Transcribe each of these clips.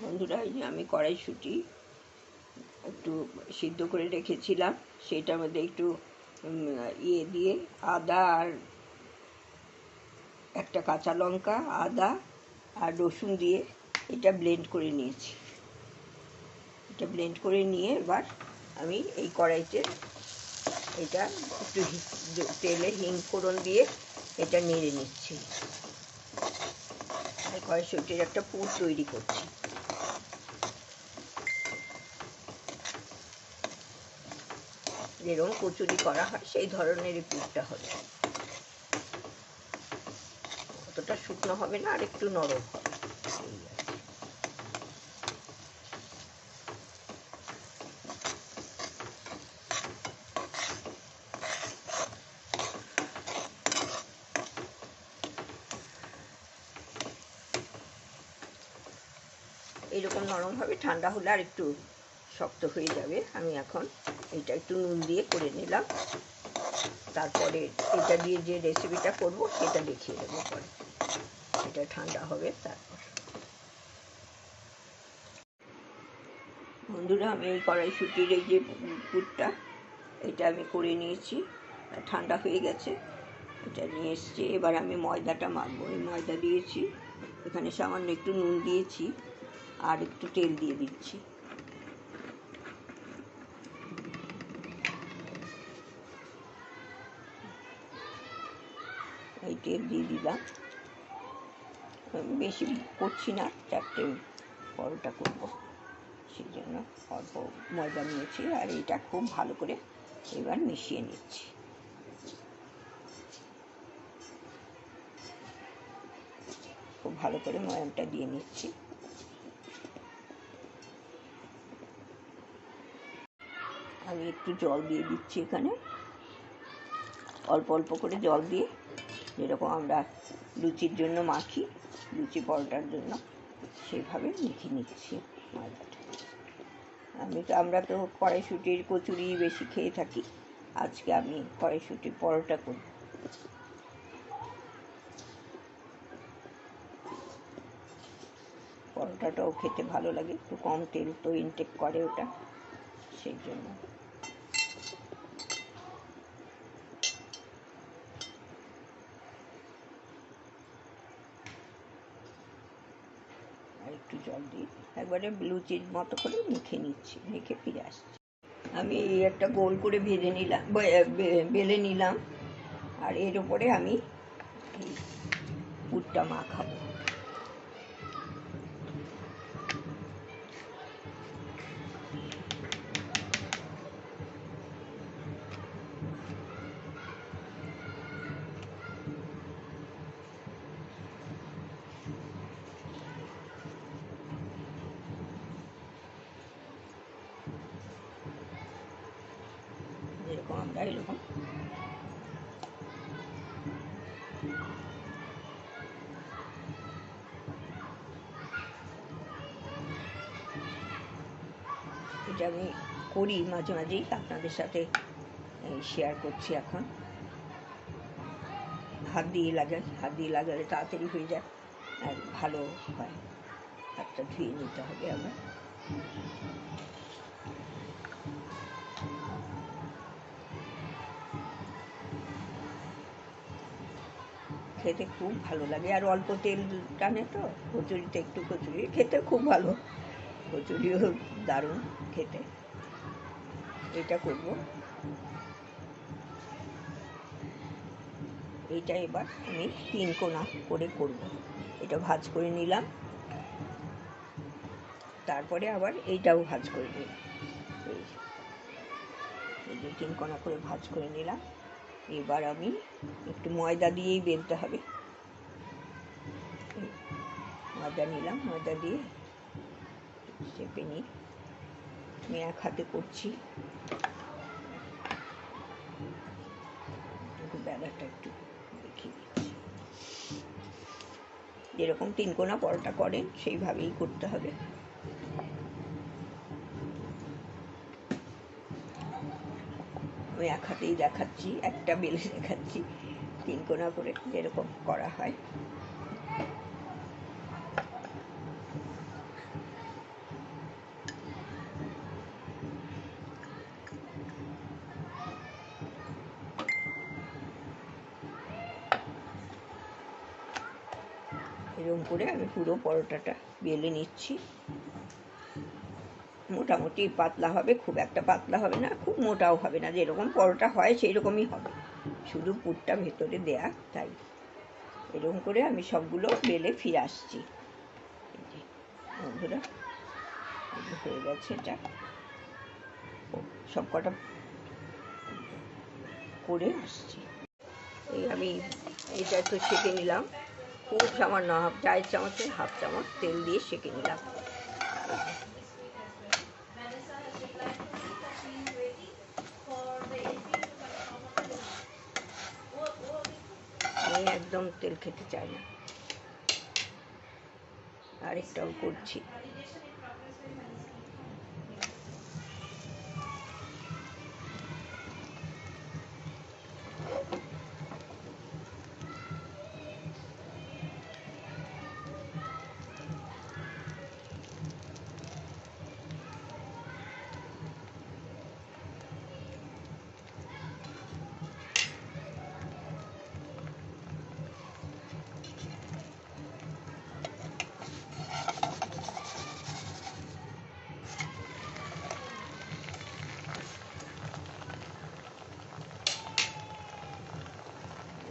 বন্ধুরা, এই যে আমি কড়াইশুঁটি একটু সিদ্ধ করে রেখেছিলাম, সেটার মধ্যে একটু দিয়ে আদা আর একটা কাঁচা লঙ্কা, আদা আর রসুন দিয়ে এটা ব্লেন্ড করে নিয়েছি। এটা ব্লেন্ড করে নিয়ে এবার আমি এই কড়াইতে এটা একটু তেলে হিং ফোড়ন দিয়ে এটা নেড়ে নিচ্ছি। কড়াইশুঁটির একটা পুর তৈরি করছি। যেরকম কচুরি করা হয় সেই ধরনের পুরটা হবে, অতটা শুকনো হবে না, আর একটু নরম হবে। এইরকম নরম হবে, ঠান্ডা হলে আর একটু শক্ত হয়ে যাবে। আমি এখন এটা একটু নুন দিয়ে করে নিলাম, তারপরে এটা দিয়ে যে রেসিপিটা করব সেটা দেখিয়ে দেবো পরে। এটা ঠান্ডা হবে তারপর। বন্ধুরা, আমি এই কড়াইশুঁটির এই যে পুরটা এটা আমি করে নিয়েছি, ঠান্ডা হয়ে গেছে। এটা নিয়ে এসছি, এবার আমি ময়দাটা মাখবো। এই ময়দা দিয়েছি, এখানে সামান্য একটু নুন দিয়েছি আর একটু তেল দিয়ে দিচ্ছি। এই তেল দিয়ে দিলাম, বেশি করছি না, 4টে পরোটা করব, সেই জন্য অল্প ময়দা নিয়েছি। আর এটা খুব ভালো করে এবার মিশিয়ে নিচ্ছি। খুব ভালো করে ময়ামটা দিয়ে নিচ্ছি। আমি একটু জল দিয়ে দিচ্ছি এখানে, অল্প অল্প করে জল দিয়ে, যেরকম আমরা লুচির জন্য মাখি, লুচি পরোটার জন্য সেভাবে মেখে নিচ্ছি ময়দাটা। আমরা তো কড়াইশুঁটির কচুরি বেশি খেয়ে থাকি, আজকে আমি কড়াইশুঁটির পরোটা করব। পরোটাটাও খেতে ভালো লাগে, একটু কম তেল তো ইনটেক করে ওটা, সেই জন্য। আর একটু জল দিয়ে একবারে লুচির মতো করে মেখে নিচ্ছি, মেখে ফিরে আসছি। আমি এই একটা গোল করে ভেজে নিলাম, বেলে নিলাম, আর এর উপরে আমি পুরটা মাখাবো। যেরকম আমরা এরকম এটা আমি করি মাঝে মাঝেই, আপনাদের সাথে শেয়ার করছি। এখন হাত দিয়ে লাগালে তাড়াতাড়ি হয়ে যায় আর ভালো হয়। হাতটা ধুয়ে নিতে হবে আবার। খেতে খুব ভালো লাগে, আর অল্প তেল টানে তো কচুরিতে, একটু কচুরি খেতে খুব ভালো, কচুরিও দারুণ খেতে। এটা করব, এইটা এবার আমি 3 কোনা করে করব। এটা ভাজ করে নিলাম, তারপরে আবার এইটাও ভাজ করে নিলাম। এই যে 3 কোনা করে ভাজ করে নিলাম। এবার আমি একটু ময়দা দিয়েই বেলতে হবে। ময়দা নিলাম, ময়দা দিয়ে চেপে নিই। আমি এক হাতে করছি, ব্যাটারটা একটু দেখিয়ে দিচ্ছি। যেরকম 3 কোনা পরোটা করেন সেইভাবেই করতে হবে। আমি এক হাতেই দেখাচ্ছি, একটা বেলে দেখাচ্ছি 3 কোনা করে যেরকম করা হয়। এরকম করে আমি পুরো পরোটাটা বেলে নিচ্ছি। মোটামুটি পাতলা হবে, খুব একটা পাতলা হবে না, খুব মোটাও হবে না, যেরকম পরোটা হয় সেই রকমই হবে, শুধু পুরটা ভেতরে দেয়া। তাই এরকম করে আমি সবগুলো বেলে ফিরে আসছি। বন্ধুরা হয়ে গেছে, এটা সব কটা করে আসছি। এই আমি এটা একটু সেঁকে নিলাম, খুব সামান্য চায়ের চামচের হাফ চামচ তেল দিয়ে সেঁকে নিলাম। আমি একদম তেল খেতে চাই না। আরেকটাও করছি।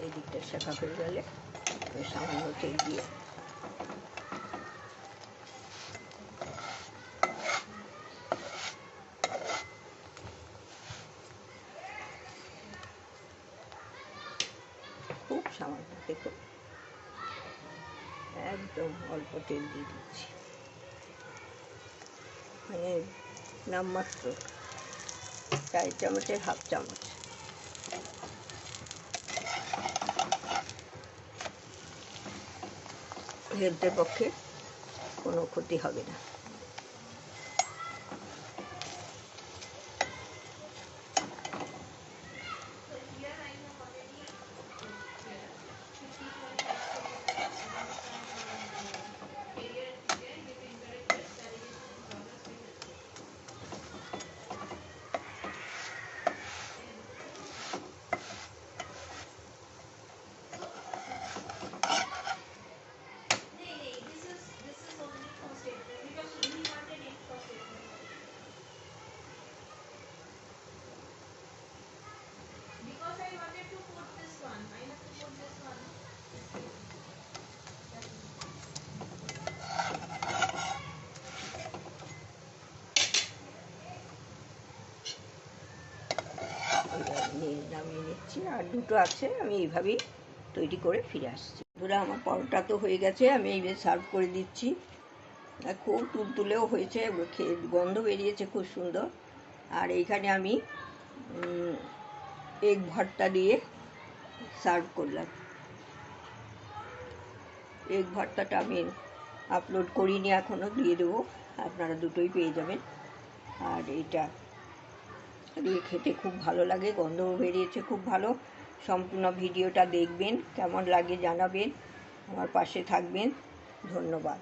এই দিকটা শেখা হয়ে গেলে সামান্য তেল দিয়ে খুব সামান্য, দেখুন একদম অল্প তেল দিয়ে দিচ্ছি, মানে নামমাত্র চায়ের চামচের হাফ চামচ। হেলথের পক্ষে কোনো ক্ষতি হবে না। নামিয়ে নিচ্ছি, আর দুটো আছে, আমি এইভাবেই তৈরি করে ফিরে আসছি। ধরে আমার পরোটা তো হয়ে গেছে, আমি এইভাবে সার্ভ করে দিচ্ছি। খুব তুলতুলেও হয়েছে, গন্ধ বেরিয়েছে খুব সুন্দর। আর এইখানে আমি এগ ভর্তা দিয়ে সার্ভ করলাম। এগ ভর্তাটা আমি আপলোড করিনি এখনও, দিয়ে দেবো, আপনারা দুটোই পেয়ে যাবেন। আর এটা দিয়ে খেতে খুব ভালো লাগে, গন্ধও বেরিয়েছে খুব ভালো। সম্পূর্ণ ভিডিওটা দেখবেন, কেমন লাগে জানাবেন, আমার পাশে থাকবেন। ধন্যবাদ।